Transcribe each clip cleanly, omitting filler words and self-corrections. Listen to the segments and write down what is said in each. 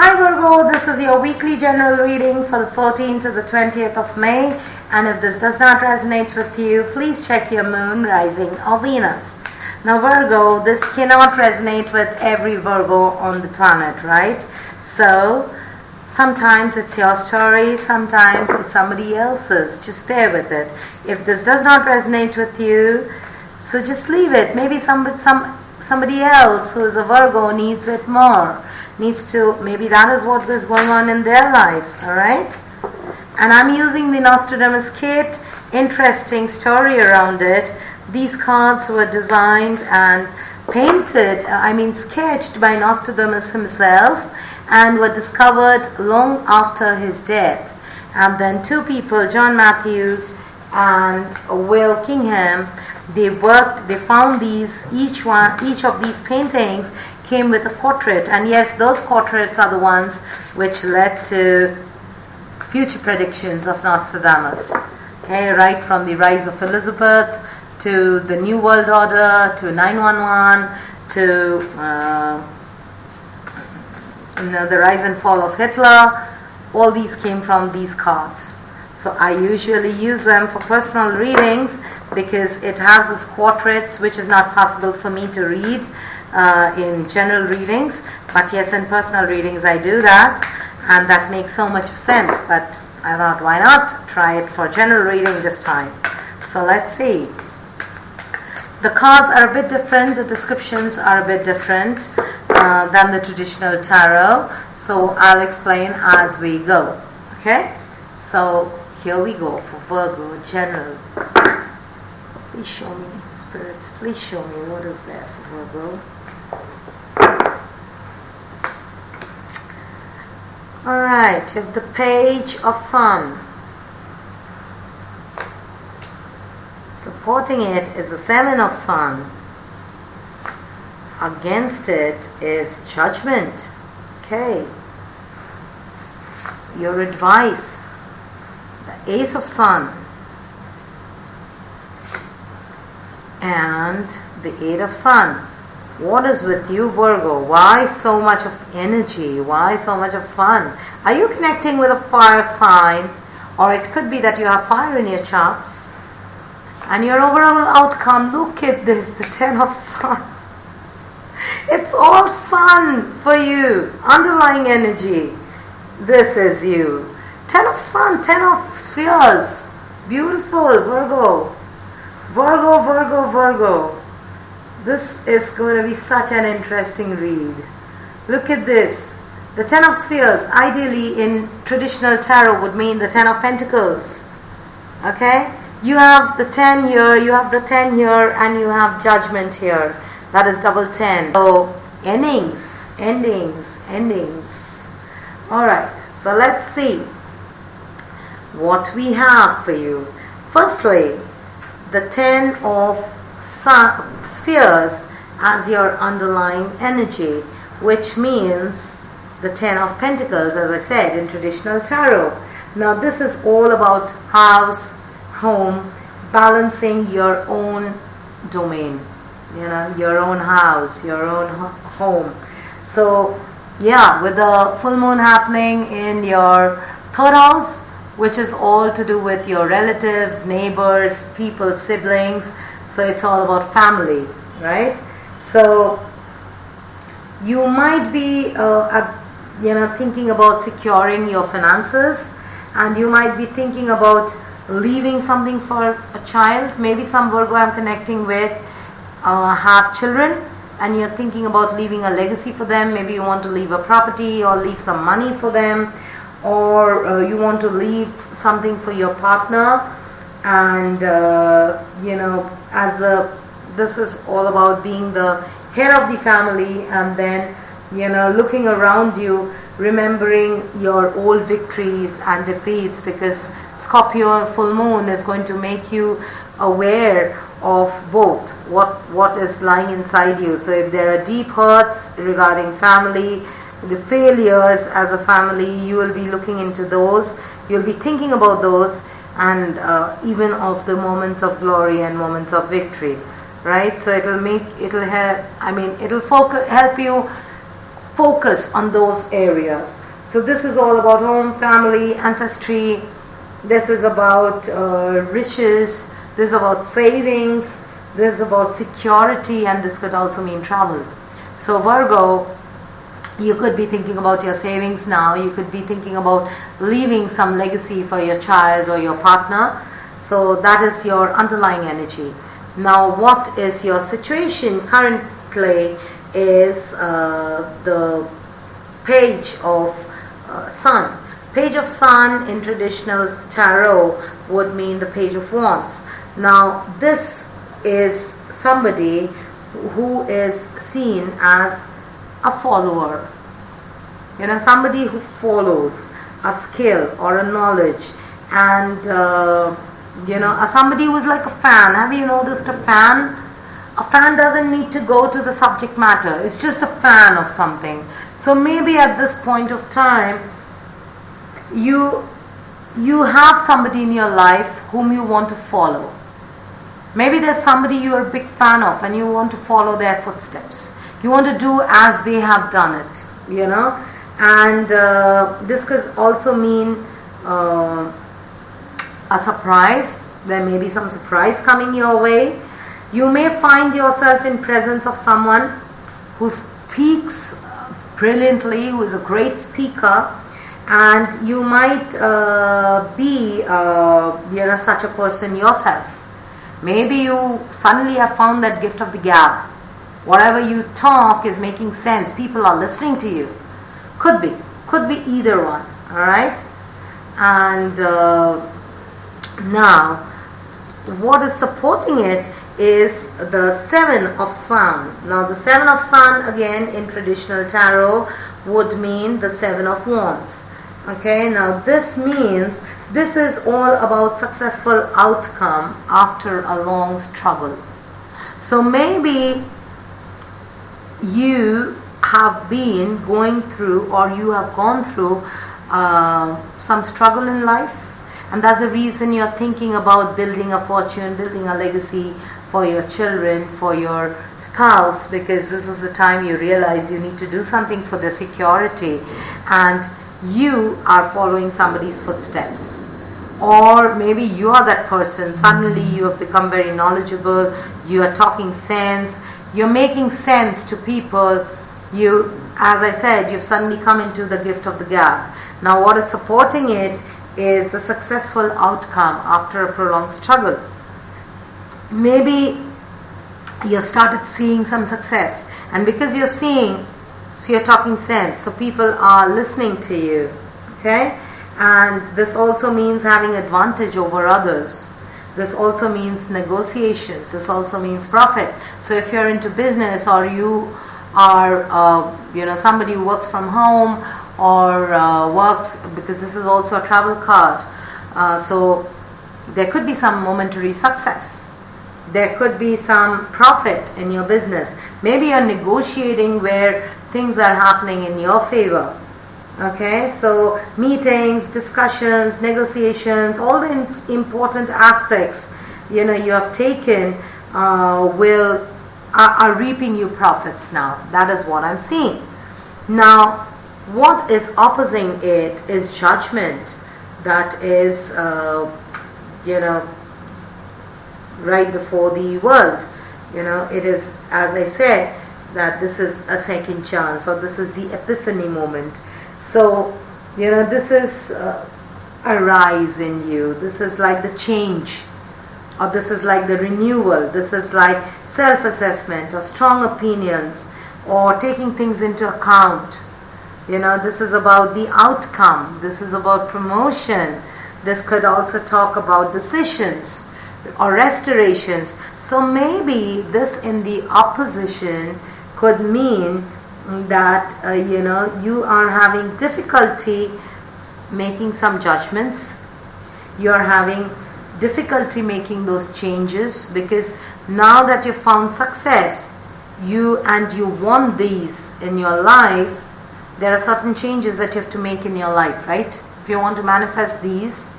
Hi Virgo, this is your weekly general reading for the 14th to the 20th of May, and if this does not resonate with you, please check your moon, rising or Venus. Now Virgo, this cannot resonate with every Virgo on the planet, right? So sometimes it's your story, sometimes it's somebody else's. Just bear with it. If this does not resonate with you, so just leave it. Maybe somebody else who is a Virgo needs it more. Maybe that is what is going on in their life, alright? And I'm using the Nostradamus kit, interesting story around it. These cards were designed and sketched by Nostradamus himself and were discovered long after his death. And then two people, John Matthews and Will Kingham, they found these, each of these paintings came with a portrait, and yes, those portraits are the ones which led to future predictions of Nostradamus. Okay, right from the rise of Elizabeth to the New World Order to 9/11 to the rise and fall of Hitler. All these came from these cards. So I usually use them for personal readings because it has this portraits which is not possible for me to read in general readings, but yes, in personal readings I do that, and that makes so much sense. But I thought, why not try it for general reading this time? So let's see. The cards are a bit different, the descriptions are a bit different than the traditional tarot, so I'll explain as we go. Okay, so here we go for Virgo general. Please show me, spirits, please show me what is there for Virgo. Alright, you have the Page of Sun. Supporting it is the Seven of Sun. Against it is Judgment. Okay. Your advice. The Ace of Sun. And the Eight of Sun. What is with you, Virgo? Why so much of energy? Why so much of sun? Are you connecting with a fire sign? Or it could be that you have fire in your charts. And your overall outcome, look at this, the Ten of Sun. It's all sun for you. Underlying energy. This is you. Ten of Sun, Ten of Spheres. Beautiful, Virgo. Virgo, Virgo, Virgo. This is going to be such an interesting read. Look at this. The Ten of Spheres, ideally in traditional tarot, would mean the Ten of Pentacles. Okay? You have the 10 here, you have the 10 here, and you have Judgment here. That is double 10. So, endings. Alright, so let's see what we have for you. Firstly, the 10 of Spheres as your underlying energy, which means the 10 of Pentacles, as I said, in traditional tarot. Now this is all about house, home, balancing your own domain, your own house, your own home. So yeah, with the full moon happening in your third house, which is all to do with your relatives, neighbors, people, siblings. So it's all about family, right? So you might be, thinking about securing your finances, and you might be thinking about leaving something for a child. Maybe some Virgo I'm connecting with have children, and you're thinking about leaving a legacy for them. Maybe you want to leave a property or leave some money for them, or you want to leave something for your partner. And this is all about being the head of the family, and then looking around you, remembering your old victories and defeats, because Scorpio full moon is going to make you aware of both what is lying inside you. So if there are deep hurts regarding family, the failures as a family, you will be looking into those, you'll be thinking about those, and even of the moments of glory and moments of victory, right? So it'll help you focus on those areas. So this is all about home, family, ancestry. This is about riches. This is about savings. This is about security, and this could also mean travel. So Virgo, you could be thinking about your savings now. You could be thinking about leaving some legacy for your child or your partner. So that is your underlying energy. Now, what is your situation currently is the Page of Sun. Page of Sun in traditional tarot would mean the Page of Wands. Now, this is somebody who is seen as a follower. Somebody who follows a skill or a knowledge, and somebody who is like a fan. Have you noticed a fan? A fan doesn't need to go to the subject matter. It's just a fan of something. So maybe at this point of time, you have somebody in your life whom you want to follow. Maybe there's somebody you're a big fan of and you want to follow their footsteps. You want to do as they have done it, And this could also mean a surprise. There may be some surprise coming your way. You may find yourself in presence of someone who speaks brilliantly, who is a great speaker, and you might be such a person yourself. Maybe you suddenly have found that gift of the gab. Whatever you talk is making sense. People are listening to you. Could be either one. All right. And now, what is supporting it is the Seven of Sun. Now, the Seven of Sun again in traditional tarot would mean the Seven of Wands. Okay, now this means this is all about successful outcome after a long struggle. So maybe you have been going through, or you have gone through some struggle in life, and that's the reason you're thinking about building a fortune, building a legacy for your children, for your spouse, because this is the time you realize you need to do something for their security, and you are following somebody's footsteps. Or maybe you are that person. Suddenly you have become very knowledgeable, you are talking sense, you're making sense to people. You, as I said, you've suddenly come into the gift of the gab. Now what is supporting it is the successful outcome after a prolonged struggle. Maybe you've started seeing some success, and because you're seeing, so you're talking sense, so people are listening to you. Okay? And this also means having advantage over others. This also means negotiations. This also means profit. So if you're into business, or you are somebody who works from home, or works, because this is also a travel card, so there could be some momentary success. There could be some profit in your business. Maybe you're negotiating where things are happening in your favor. Okay, so meetings, discussions, negotiations, all the important aspects you have taken are reaping you profits now. That is what I'm seeing. Now, what is opposing it is judgment. That is, right before the world. It is, as I said, that this is a second chance, or this is the epiphany moment. So, this is a rise in you. This is like the change, or this is like the renewal. This is like self-assessment, or strong opinions, or taking things into account. This is about the outcome. This is about promotion. This could also talk about decisions or restorations. So maybe this in the opposition could mean that you are having difficulty making some judgments. You are having difficulty making those changes, because now that you've found success, you want these in your life, there are certain changes that you have to make in your life, right? If you want to manifest these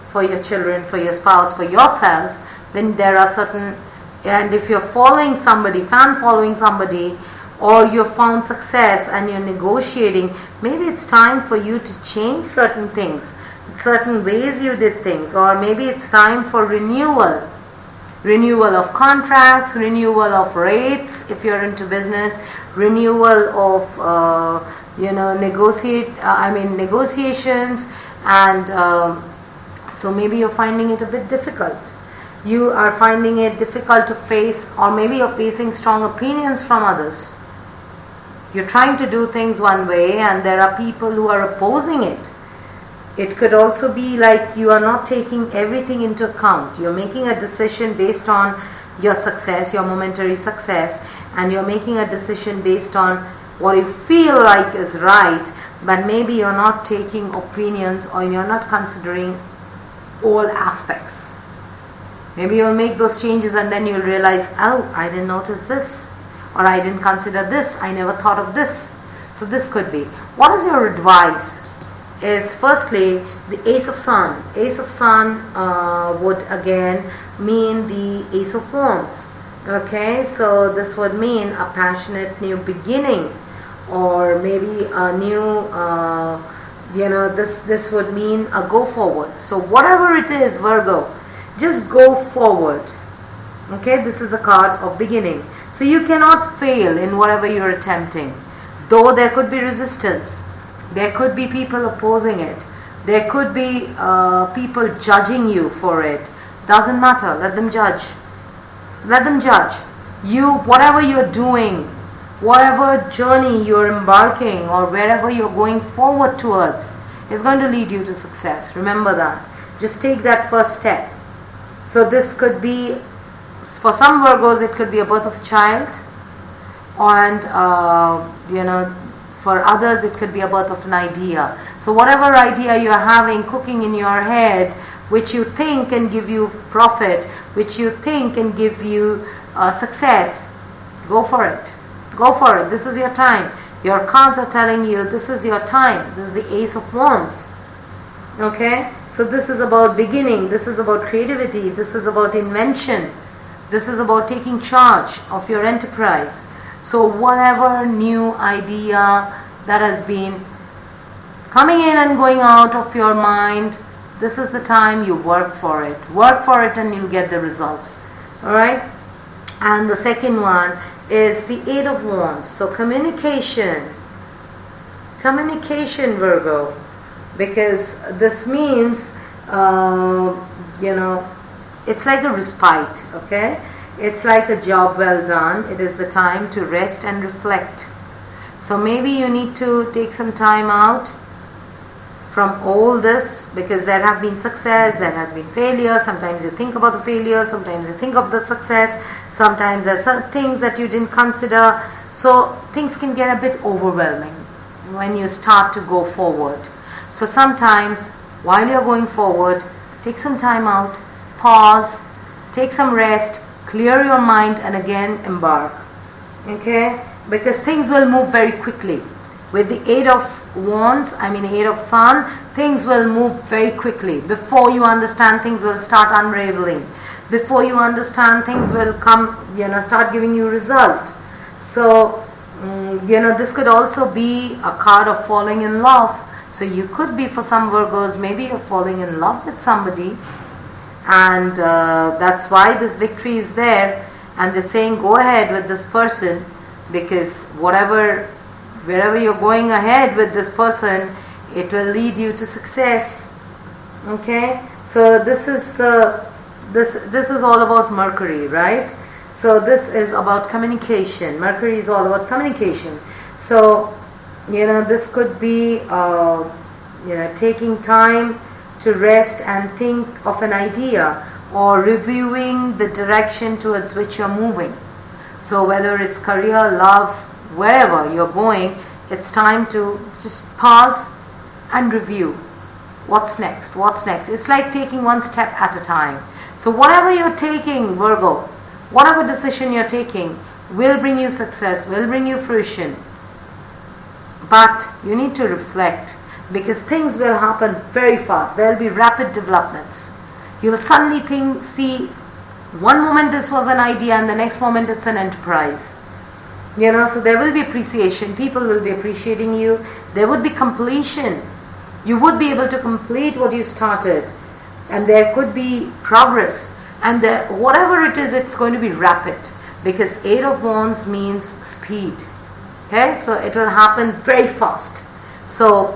for your children, for your spouse, for yourself, then there are certain, and if you're following somebody, fan following somebody or you've found success and you're negotiating, maybe it's time for you to change certain things, certain ways you did things, or maybe it's time for renewal of contracts, renewal of rates if you're into business, renewal of negotiations, and so maybe you're finding it a bit difficult. You are finding it difficult to face, or maybe you're facing strong opinions from others. You're trying to do things one way and there are people who are opposing it. It could also be like you are not taking everything into account. You're making a decision based on your success, your momentary success, and you're making a decision based on what you feel like is right, but maybe you're not taking opinions, or you're not considering all aspects. Maybe you'll make those changes and then you'll realize, oh, I didn't notice this, or I didn't consider this, I never thought of this. So this could be. What is your advice? Is firstly the Ace of Sun. Ace of Sun would again mean the Ace of Wands. Okay, so this would mean a passionate new beginning, or maybe a new this would mean a go forward. So whatever it is, Virgo, just go forward. Okay, this is a card of beginning. So you cannot fail in whatever you're attempting. Though there could be resistance, there could be people opposing it, there could be people judging you for it. Doesn't matter, let them judge. Let them judge. You, whatever you're doing, whatever journey you're embarking, or wherever you're going forward towards, is going to lead you to success. Remember that. Just take that first step. So this could be, for some Virgos, it could be a birth of a child, and for others it could be a birth of an idea. So whatever idea you're having cooking in your head, which you think can give you profit, which you think can give you success, go for it. Go for it. This is your time. Your cards are telling you this is your time. This is the Ace of Wands. Okay? So this is about beginning. This is about creativity. This is about invention. This is about taking charge of your enterprise. So whatever new idea that has been coming in and going out of your mind, this is the time you work for it. Work for it and you'll get the results. Alright? And the second one is the Eight of Wands. So communication. Communication, Virgo. Because this means, it's like a respite, okay? It's like a job well done. It is the time to rest and reflect. So maybe you need to take some time out from all this, because there have been success, there have been failures. Sometimes you think about the failure, sometimes you think of the success, sometimes there are certain things that you didn't consider. So things can get a bit overwhelming when you start to go forward. So sometimes while you're going forward, take some time out, pause, take some rest, clear your mind, and again embark. Okay? Because things will move very quickly. With the Eight of Wands, Eight of Sun, things will move very quickly. Before you understand, things will start unraveling. Before you understand, things will come, start giving you result. So, this could also be a card of falling in love. So you could be, for some Virgos, maybe you're falling in love with somebody, and that's why this victory is there, and they're saying go ahead with this person, because wherever you're going ahead with this person, it will lead you to success. Okay, so this is all about Mercury, right? So this is about communication. Mercury is all about communication. So this could be taking time to rest and think of an idea, or reviewing the direction towards which you're moving. So whether it's career, love, wherever you're going, it's time to just pause and review. What's next? What's next? It's like taking one step at a time. So whatever you're taking, Virgo, whatever decision you're taking will bring you success, will bring you fruition. But you need to reflect, because things will happen very fast. There will be rapid developments. You'll suddenly see one moment this was an idea and the next moment it's an enterprise. So there will be appreciation. People will be appreciating you. There would be completion. You would be able to complete what you started. And there could be progress. And whatever it is, it's going to be rapid. Because 8 of Wands means speed. Okay, so it will happen very fast. So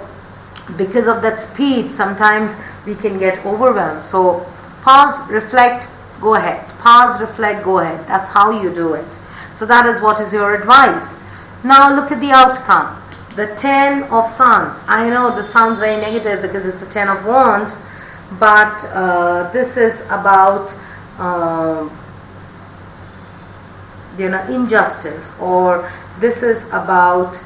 because of that speed, sometimes we can get overwhelmed. So pause, reflect, go ahead. Pause, reflect, go ahead. That's how you do it. So that is what is your advice. Now look at the outcome. The 10 of Wands. I know this sounds very negative because it's the 10 of Wands, but this is about injustice, or this is about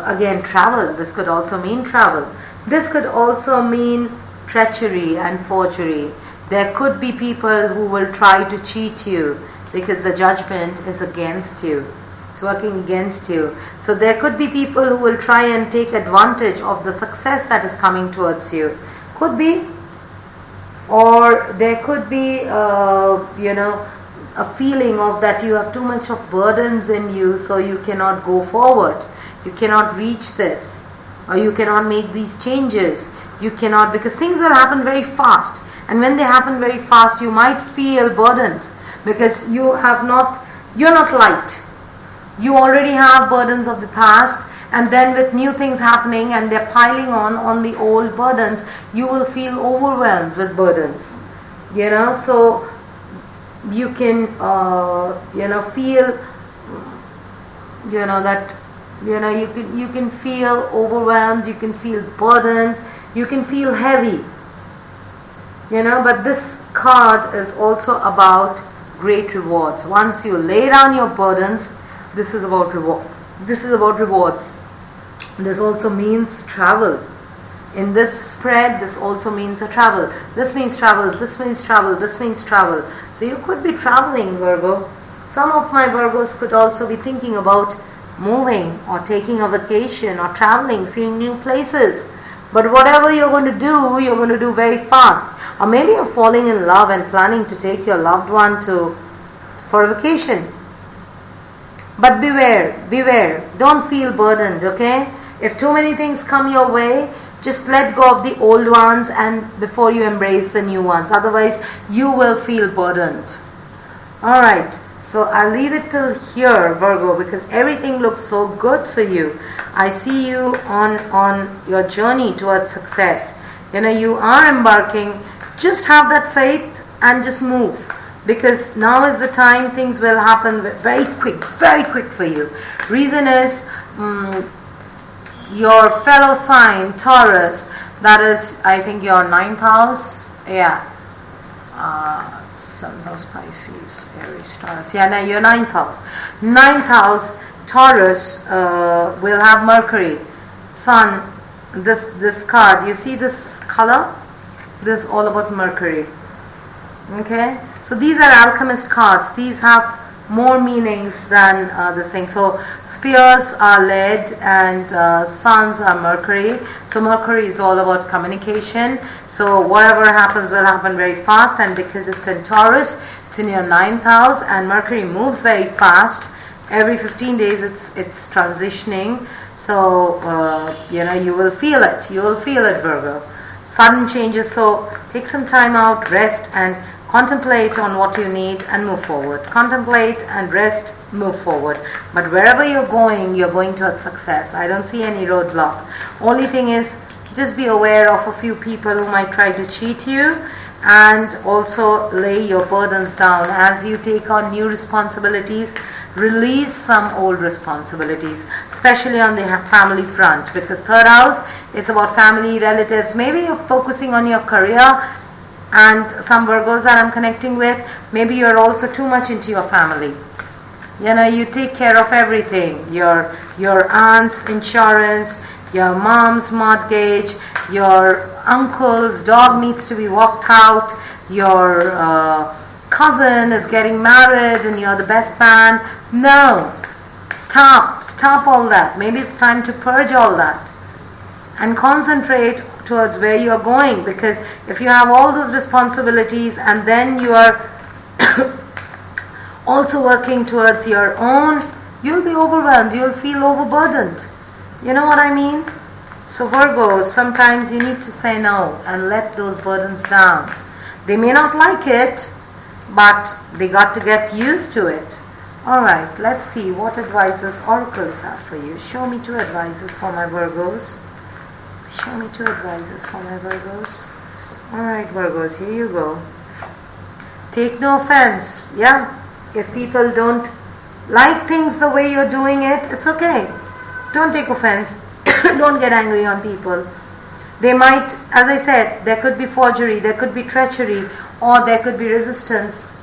again travel. This could also mean travel. This could also mean treachery and forgery. There could be people who will try to cheat you because the judgment is against you. It's working against you. So there could be people who will try and take advantage of the success that is coming towards you. Could be. Or there could be, a feeling of that you have too much of burdens in you, so you cannot go forward. You cannot reach this. Or you cannot make these changes. You cannot, because things will happen very fast. And when they happen very fast, you might feel burdened. Because you're not light. You already have burdens of the past, and then with new things happening and they're piling on the old burdens, you will feel overwhelmed with burdens. So you can feel that you can feel overwhelmed, you can feel burdened, you can feel heavy. But this card is also about great rewards. Once you lay down your burdens, this is about reward. This is about rewards. This also means travel. In this spread, this also means a travel. This means travel, this means travel, this means travel. So you could be traveling, Virgo. Some of my Virgos could also be thinking about moving or taking a vacation or traveling, seeing new places. But whatever you're going to do very fast. Or maybe you're falling in love and planning to take your loved one for a vacation. But beware. Don't feel burdened, okay? If too many things come your way, just let go of the old ones and before you embrace the new ones. Otherwise, you will feel burdened. Alright, so I'll leave it till here, Virgo, because everything looks so good for you. I see you on your journey towards success. You are embarking. Just have that faith and just move. Because now is the time things will happen very quick for you. Reason is your fellow sign, Taurus, that is, I think, your 9th house. Yeah. 7th house, Pisces, Aries, Taurus. Yeah, no, your 9th house. 9th house, Taurus, will have Mercury. Sun, this card. You see this color? This is all about Mercury. Okay, so these are alchemist cards. These have more meanings than this thing. So spears are lead and suns are Mercury. So Mercury is all about communication. So whatever happens will happen very fast, and because it's in Taurus, it's in your 9th house, and Mercury moves very fast. Every 15 days it's transitioning. So you will feel it. You will feel it, Virgo. Sudden changes. So take some time out, rest, and contemplate on what you need and move forward. Contemplate and rest, move forward. But wherever you're going towards success. I don't see any roadblocks. Only thing is, just be aware of a few people who might try to cheat you, and also lay your burdens down. As you take on new responsibilities, release some old responsibilities, especially on the family front, because 3rd house, it's about family, relatives. Maybe you're focusing on your career, and some Virgos that I'm connecting with, maybe you're also too much into your family. You take care of everything. Your aunt's insurance, your mom's mortgage, your uncle's dog needs to be walked out, your cousin is getting married and you're the best man. No. Stop all that. Maybe it's time to purge all that and concentrate towards where you're going, because if you have all those responsibilities and then you are also working towards your own You'll be overwhelmed. You'll feel overburdened. You know what I mean? So Virgos, sometimes you need to say no and let those burdens down. They may not like it, but they got to get used to it. Alright, let's see what advices oracles have for you. Show me 2 advices for my Virgos. Show me 2 advices for my Virgos. Alright, Virgos, here you go. Take no offense. Yeah, if people don't like things the way you're doing it, it's okay. Don't take offense. Don't get angry on people. They might, as I said, there could be forgery, there could be treachery, or there could be resistance.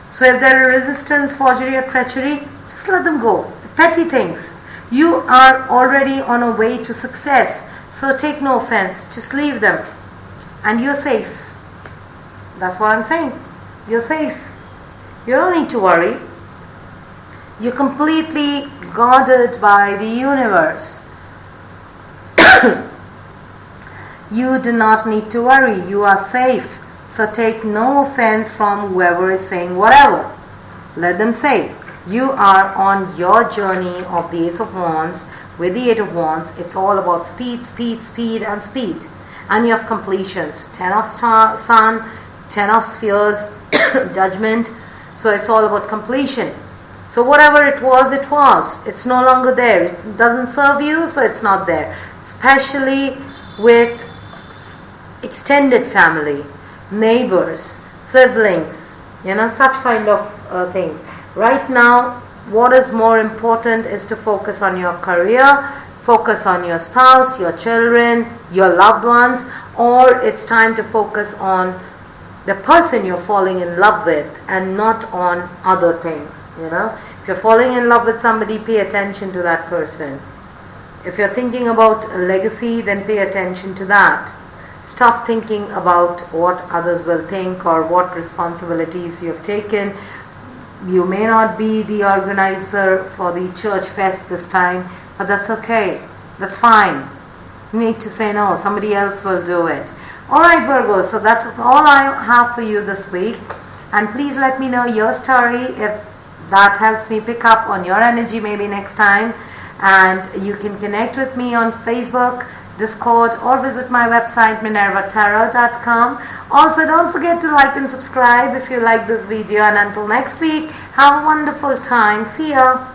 So if there are resistance, forgery, or treachery, just let them go. Petty things. You are already on a way to success. So take no offense. Just leave them. And you're safe. That's what I'm saying. You're safe. You don't need to worry. You're completely guarded by the universe. You do not need to worry. You are safe. So take no offense from whoever is saying whatever. Let them say. You are on your journey of the Ace of Wands with the 8 of Wands. It's all about speed, speed, speed, and speed. And you have completions. 10 of Sun, 10 of Spheres, Judgment. So it's all about completion. So whatever it was, it was. It's no longer there. It doesn't serve you, so it's not there. Especially with extended family, neighbors, siblings, such kind of things. Right now, what is more important is to focus on your career, focus on your spouse, your children, your loved ones, or it's time to focus on the person you're falling in love with and not on other things. If you're falling in love with somebody, pay attention to that person. If you're thinking about a legacy, then pay attention to that. Stop thinking about what others will think or what responsibilities you've taken. You may not be the organizer for the church fest this time, but that's okay. That's fine. You need to say no. Somebody else will do it. Alright, Virgo, so that's all I have for you this week. And please let me know your story if that helps me pick up on your energy maybe next time. And you can connect with me on Facebook, Discord, or visit my website minervatarot.com. Also, don't forget to like and subscribe if you like this video. And until next week, have a wonderful time. See ya.